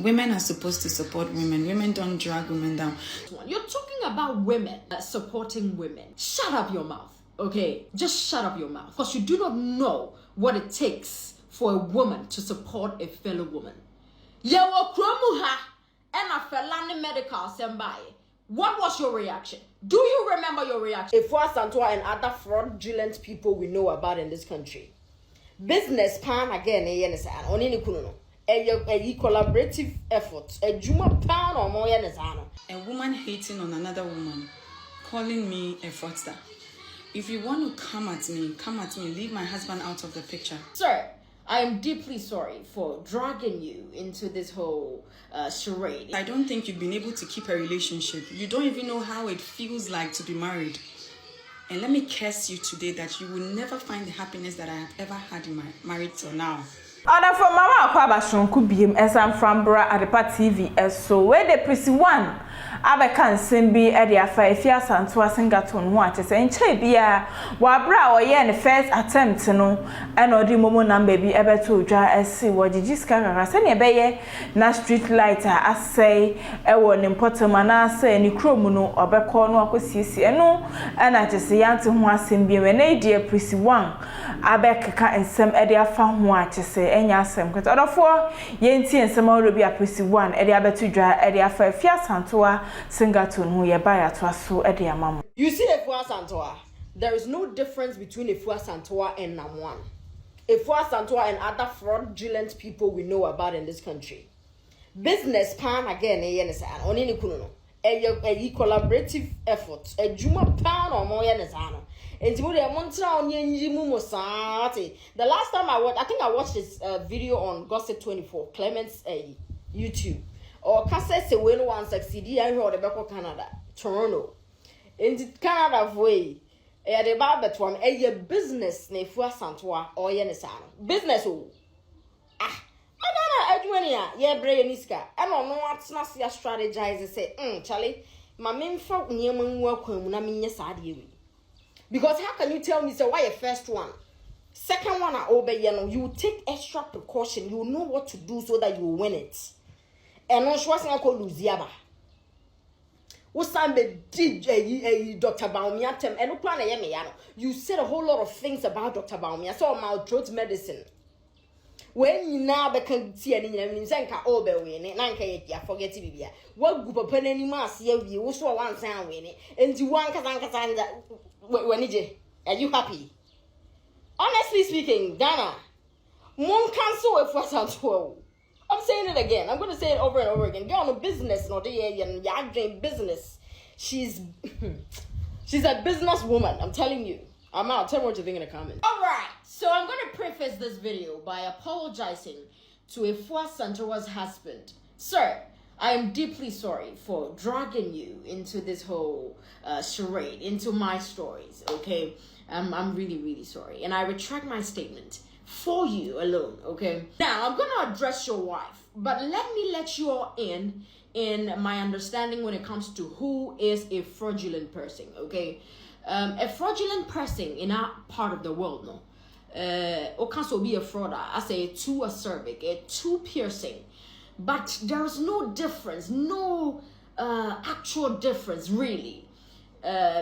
Women are supposed to support women. Women don't drag women down. You're talking about women supporting women. Shut up your mouth, okay? Just shut up your mouth. Because you do not know what it takes for a woman to support a fellow woman. What was your reaction? Do you remember your reaction? Afua Asantewaa and other fraudulent people we know about in this country. Business pan again, only kuno. A collaborative effort. A juma pan or more. A woman hating on another woman, calling me a fraudster. If you want to come at me, leave my husband out of the picture. Sir, I am deeply sorry for dragging you into this whole charade. I don't think you've been able to keep a relationship. You don't even know how it feels like to be married. And let me curse you today that you will never find the happiness that I have ever had in my marriage till now. Order from Mama Afua Asantewaa as I'm from Adepa TV so where the Prisywan1 abeka nsembi e de afa Afua Asantewaa singaton ho atese nche bia wa bra oye ne first attempt no and odi momo number bi ebeto odwa ese wo gigiska kaka se ne beye na street light asay e wo ne potema na asay ni krom no obekọ no akosiesie eno na atese yante ho asembi we na die Prisywan1 abeka nsem e de afa ho atese enya asem kwete odofo yenti ensem awro bi Prisywan1 e de abeto dwa e de afa Afua Asantewaa singaton hu ye baya to aso e de amam. You see Afua Asantewaa, there is no difference between Afua Asantewaa and Nam1. Afua Asantewaa and other fraudulent people we know about in this country. Business pan again, only kuno. A collaborative effort. A juma pan or more. The last time I think I watched this video on Gossip 24, Clement's YouTube. Or Cassette when one succeeded, I heard about Canada, Toronto. In Canada, way, a barber one, a business, ne Afua Asantewaa or Yenisano. Business, yeah, brain iska. I don't know what's not strategize and say, Charlie, my main folk near me work when I mean, yes, I do. Because how can you tell me, so why your first one? Second one, I obey, you take extra precaution, you know what to do so that you will win it. And on Schwarzenegger called Luziaba. What's time the DJ Dr. Baumiatem and no plan you said a whole lot of things about Dr. Baumia, so my throat medicine. When you now can see any Zanka over winning, Nanka, forget to be what group of penny mass you also one sound winning, and you want Kazanka when are you happy? Honestly speaking, Ghana, one cancel if what's out. I'm saying it again. I'm going to say it over and over again. Get on a business, not a dream business. She's a businesswoman. I'm telling you. I'm out. Tell me what you think in the comments. All right. So I'm going to preface this video by apologizing to Afua Asantewaa's husband. Sir, I am deeply sorry for dragging you into this whole charade, into my stories, okay? I'm really, really sorry. And I retract my statement. For you alone, okay? Now, I'm gonna address your wife, but let me let you all in my understanding when it comes to who is a fraudulent person, okay? A fraudulent person in our part of the world, no? Or can also be a frauder, I say too acerbic, too piercing, but there's no difference, no actual difference, really,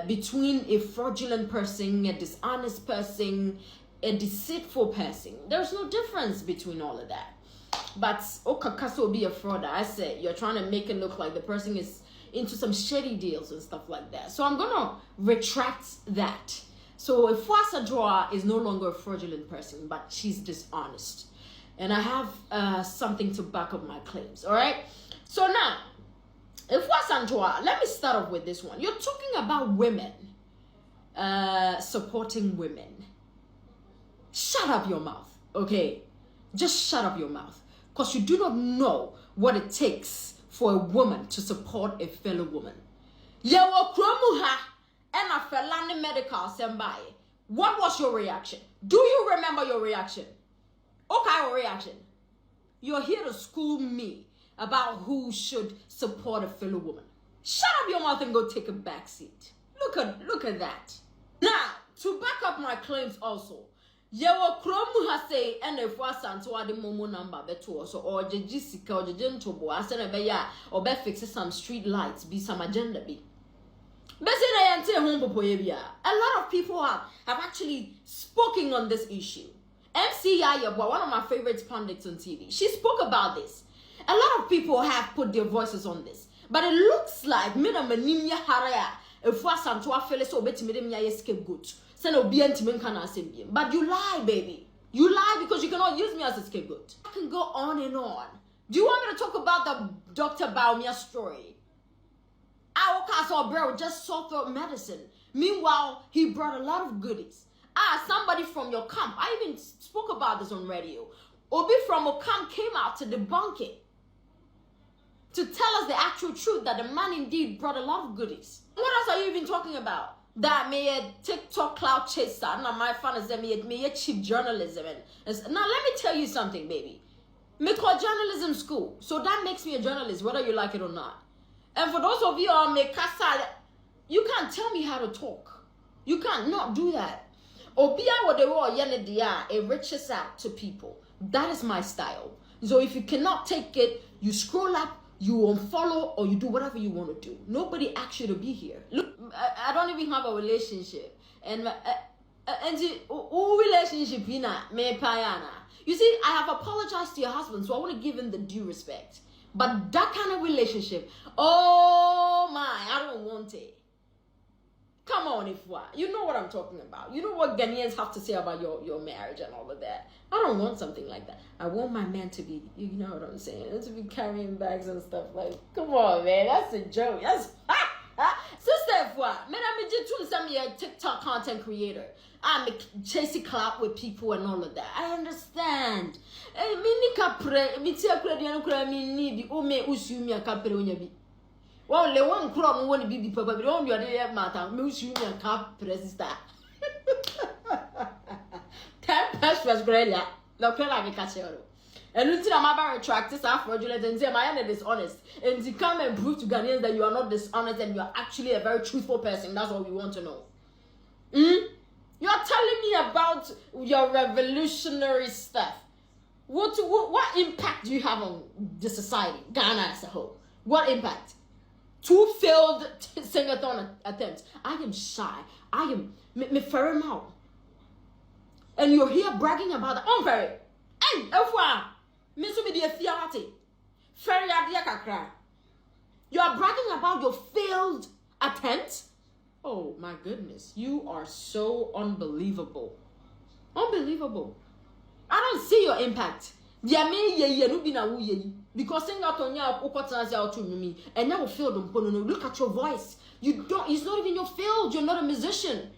between a fraudulent person, a dishonest person, a deceitful person. There's no difference between all of that. But Okakaso will be a fraud. I said you're trying to make it look like the person is into some shady deals and stuff like that. So I'm gonna retract that. So Afua Asantewaa is no longer a fraudulent person, but she's dishonest. And I have something to back up my claims. All right. So now, Afua Asantewaa, let me start off with this one. You're talking about women supporting women. Shut up your mouth, okay? Just shut up your mouth. Because you do not know what it takes for a woman to support a fellow woman. What was your reaction? Do you remember your reaction? Okay, reaction. You're here to school me about who should support a fellow woman. Shut up your mouth and go take a back seat. Look at that. Now, to back up my claims also, Yewo kromu ha say and Afua Asantewaa the momo number beto so or Jessica or Jentobo asena be ya or be fix some street lights be some agenda be. A lot of people have actually spoken on this issue. MC Yaya, one of my favorite pundits on TV, she spoke about this. A lot of people have put their voices on this, but it looks like Minamania Haraya, Afua Asantewaa Phyllis or Betty Midimia scapegoat. But you lie, baby. You lie because you cannot use me as a scapegoat. I can go on and on. Do you want me to talk about the Dr. Baumia story? Our castle bro just sought out medicine. Meanwhile, he brought a lot of goodies. Somebody from your camp, I even spoke about this on radio. Obi from your camp came out to debunk it. To tell us the actual truth that the man indeed brought a lot of goodies. What else are you even talking about? That may a TikTok cloud chaser. Now my fun is that me a cheap journalism. Now let me tell you something, baby. Me call journalism school. So that makes me a journalist, whether you like it or not. And for those of you who are Mekasa, you can't tell me how to talk. You can't not do that. Obia what they were yenedia, it reaches out to people. That is my style. So if you cannot take it, you scroll up, you unfollow, or you do whatever you want to do. Nobody asked you to be here. Look, I don't even have a relationship. And relationship me payana. You see, I have apologized to your husband, so I want to give him the due respect. But that kind of relationship, oh my, I don't want it. Come on, Afua. You know what I'm talking about. You know what Ghanaians have to say about your marriage and all of that. I don't want something like that. I want my man to be, you know what I'm saying, to be carrying bags and stuff like, come on, man, that's a joke. That's, Sister Afua, man, I'm a TikTok content creator. I'm chasing clout with people and all of that. I understand. Well, le one crown won't be papa, but on your day matter, moose union cap presista. 10 pesos great, no clear cachero. And until I'm about retract this fraudulent and say my end is honest. And to come and prove to Ghanaians that you are not dishonest and you are actually a very truthful person. That's what we want to know. You are telling me about your revolutionary stuff. What impact do you have on the society, Ghana as a whole? What impact? 2 failed sing-a-thon attempts. I am shy. I am me ferry out. And you're here bragging about that. Oh, very. Hey, Afua, me so me di fiati. Ferry adia kakra. You are bragging about your failed attempts. Oh my goodness, you are so unbelievable. Unbelievable. I don't see your impact. Because sing out on your and now feel them. Look at your voice. It's not even your field. You're not a musician.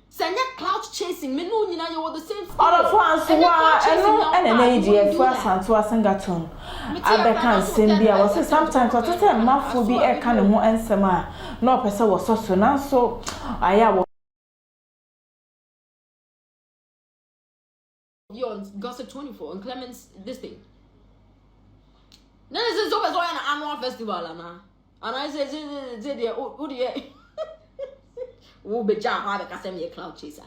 Send cloud chasing. Me no you know the same skill. Afua Asantewaa and an AJ Afua Asantewaa Singaton. I can sing be I was sometimes I tell mouth will be a kind of more and summer. No person was so now so I have you on Gossip 24 and Clemens this thing. Then it's always an annual festival, and I say, oh dear, who be jam hard because I'm a cloud chaser.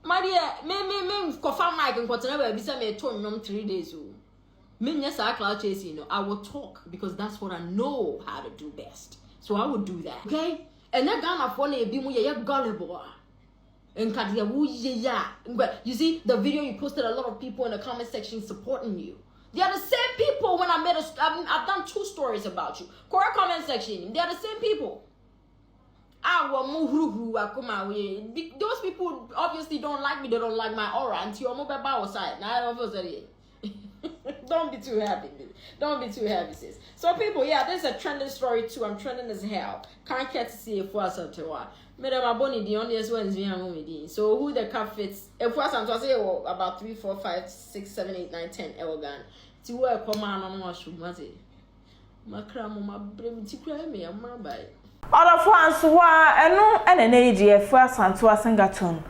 My dear, me, confirm Mike and whatever, be some 3 days. Me, yes, I cloud chasing, I will talk because that's what I know how to do best. So I would do that, okay? And that Ghana for a be gullible. And you see the video you posted, a lot of people in the comment section supporting you. They are the same people when I've done 2 stories about you. Correct comment section. They are the same people. Those people obviously don't like me. They don't like my aura until I'm mobile outside. Now don't be too happy. Don't be too happy, sis. So people, yeah, this is a trending story too. I'm trending as hell. Can't get to see Afua Asantewaa. My body the only ones we are. So who the cap fits? Afua Asantewaa say about 3, 4, 5, 6, 7, 8, 9, 10 Elgan. To work command on washroom, was it? My cram, my brain, to cry me, I'm by. Afua Asantewaa eno ene na Afua Asantewaa singaton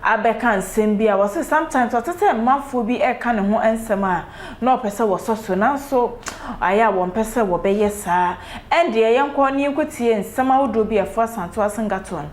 abeka nsem bia wo sometimes otete mafo bi eka ne ho ensem a na opese wo soso nanso aya wo mpese wo beye saa ende yenko ne nkotie nsem awodo bi Afua Asantewaa singaton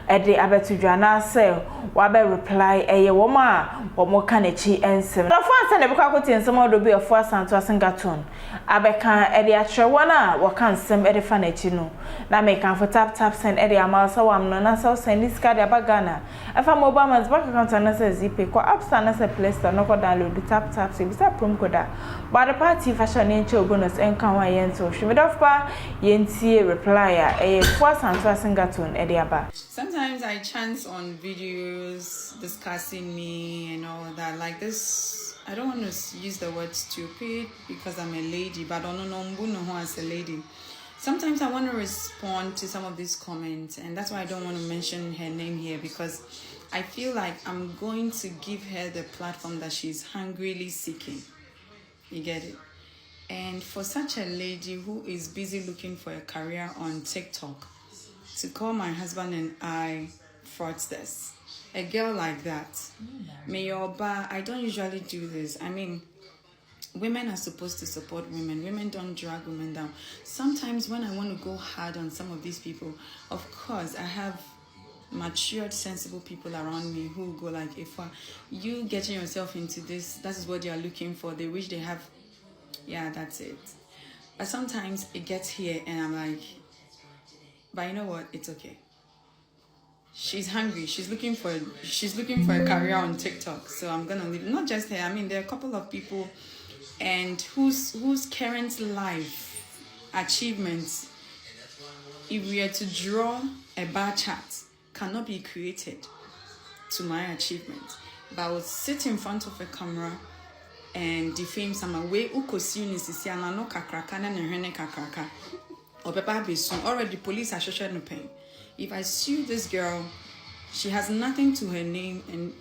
ede abetudwa na se wa be reply eye wo ma wo mo ka na chi ensem Afua Asantewaa be kwa kotie nsem awodo bi Afua Asantewaa singaton abeka ede atrewo na wo ka nsem ede fa na chi no na make for tap send area amasa wam no na so send this card abagana afa mobile man's bank account na say zip ko app store na say play store no ko download tap say bisa promo code but the party fashion in cho bonus enkan wa yen so shwe dofa yentie reply a Afua Asantewaa singaton area ba. Sometimes I chance on videos discussing me and all that like this. I don't want to use the word stupid because I'm a lady, but I don't know as a lady. Sometimes I want to respond to some of these comments, and that's why I don't want to mention her name here, because I feel like I'm going to give her the platform that she's hungrily seeking. You get it? And for such a lady who is busy looking for a career on TikTok, to call my husband and I fraudsters, a girl like that, I don't usually do this. I mean, women are supposed to support women. Women don't drag women down. Sometimes when I want to go hard on some of these people, of course, I have matured, sensible people around me who go like, if you getting yourself into this, that is what they are looking for. They wish they have, yeah, that's it. But sometimes it gets here and I'm like, but you know what? It's okay. She's hungry. She's looking for a career on TikTok. So I'm gonna leave. Not just her. I mean, there are a couple of people and whose current life achievements, if we are to draw a bar chart, cannot be created to my achievement. But I would sit in front of a camera and defame someone. We no kakraka na nehwene kakraka. Obeba be soon. Already police are showing no pain. If I sue this girl, she has nothing to her name, and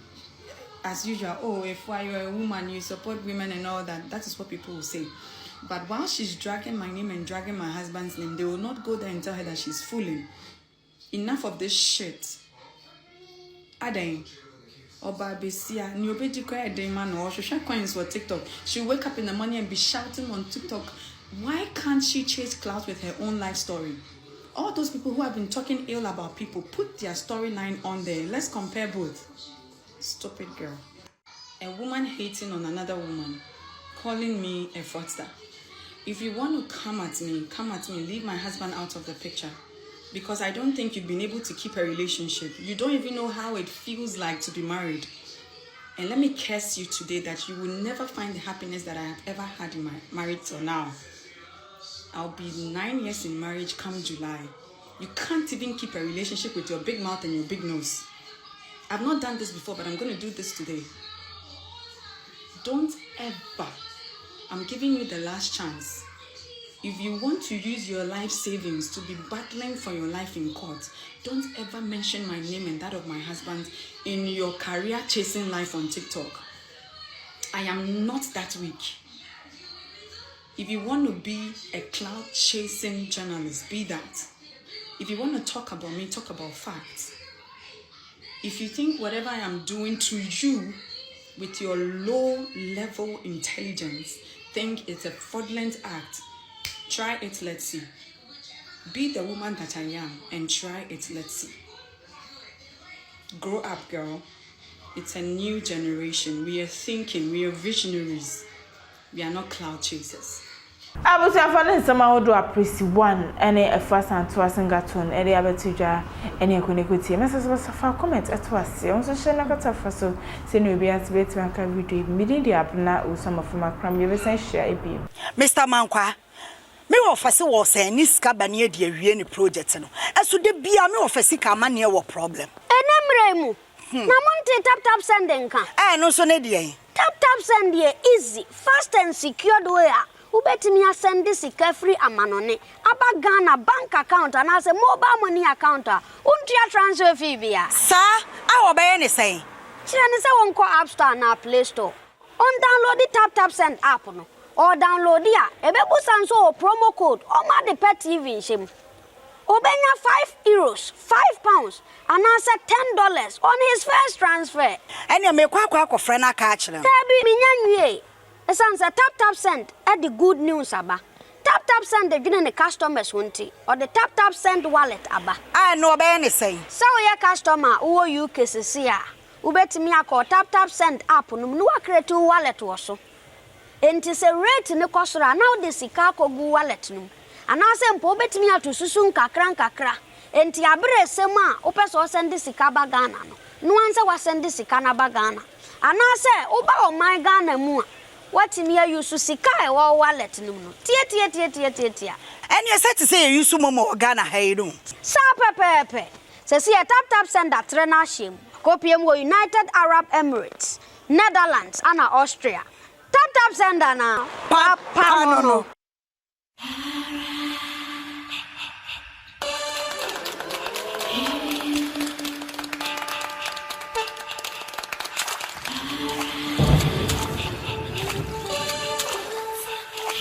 as usual, oh, if you're a woman, you support women and all that. That is what people will say. But while she's dragging my name and dragging my husband's name, they will not go there and tell her that she's fooling. Enough of this shit. Adain. Oba Besia, Nyobeji Kwa Edema or she coins for TikTok. She'll wake up in the morning and be shouting on TikTok. Why can't she chase clout with her own life story? All those people who have been talking ill about people, put their storyline on there. Let's compare both. Stupid girl. A woman hating on another woman, calling me a fraudster. If you want to come at me, leave my husband out of the picture. Because I don't think you've been able to keep a relationship. You don't even know how it feels like to be married. And let me curse you today that you will never find the happiness that I have ever had in my marriage till now. I'll be 9 years in marriage come July. You can't even keep a relationship with your big mouth and your big nose. I've not done this before, but I'm going to do this today. Don't ever, I'm giving you the last chance. If you want to use your life savings to be battling for your life in court, don't ever mention my name and that of my husband in your career chasing life on TikTok. I am not that weak. If you want to be a cloud chasing journalist, be that. If you want to talk about me, talk about facts. If you think whatever I am doing to you with your low level intelligence, think it's a fraudulent act, try it, let's see. Be the woman that I am and try it, let's see. Grow up, girl. It's a new generation. We are thinking, we are visionaries. We are not cloud chasers. I was having some audio Prisywan1 and Afua Asantewaa singaton area betudwa any connectivity. Message was a comment at was also share na kata so send you be at bet anka video media app na o some of my cram you say share e bi. Mr. Mankwa me office wo say ni ska ba ne de awie ni project no. Eso de bia me office ka ma ne wo problem. Enemre mu. Na monte tap sending kan. No so ne de. Tap send here easy, fast and secured way. Ubetimi send this free amanone. Aba Ghana bank account and as a mobile money account. Untia transfer fee via. Sir, I will buy anything. Chirani say won't call App Store na Play Store. On download the tap send app no. Or download dia. Ebebu sanso promo code. O ma de pet TV shim. obenya 5 euros, 5 pounds, and answer $10 on his first transfer. And you make quack friend a catch them. Tabi minyanwe. Esan say tap send at the good news aba. Tap send the giving the customers won't or the tap send wallet aba. I know about anything. So your customer who UK sia. Ubetimi akọ tap send app no no create wallet wo so. Enti se rate ne kosora now the sika kogu wallet no. Anase mpo obetimi atosusu nkakra. Enti abere sem a opeso send sika ba Ghana no. No anse wa send sika na ba Ghana. Anase oba o my Ghana mu a watimi use sika e wo wallet no no. Tie. And you said to say you use momo Ghana hey no. Sa pepe. Se see a tap send that trena shame. Kopium go United Arab Emirates, Netherlands, and Austria. Tap send now. Papa no.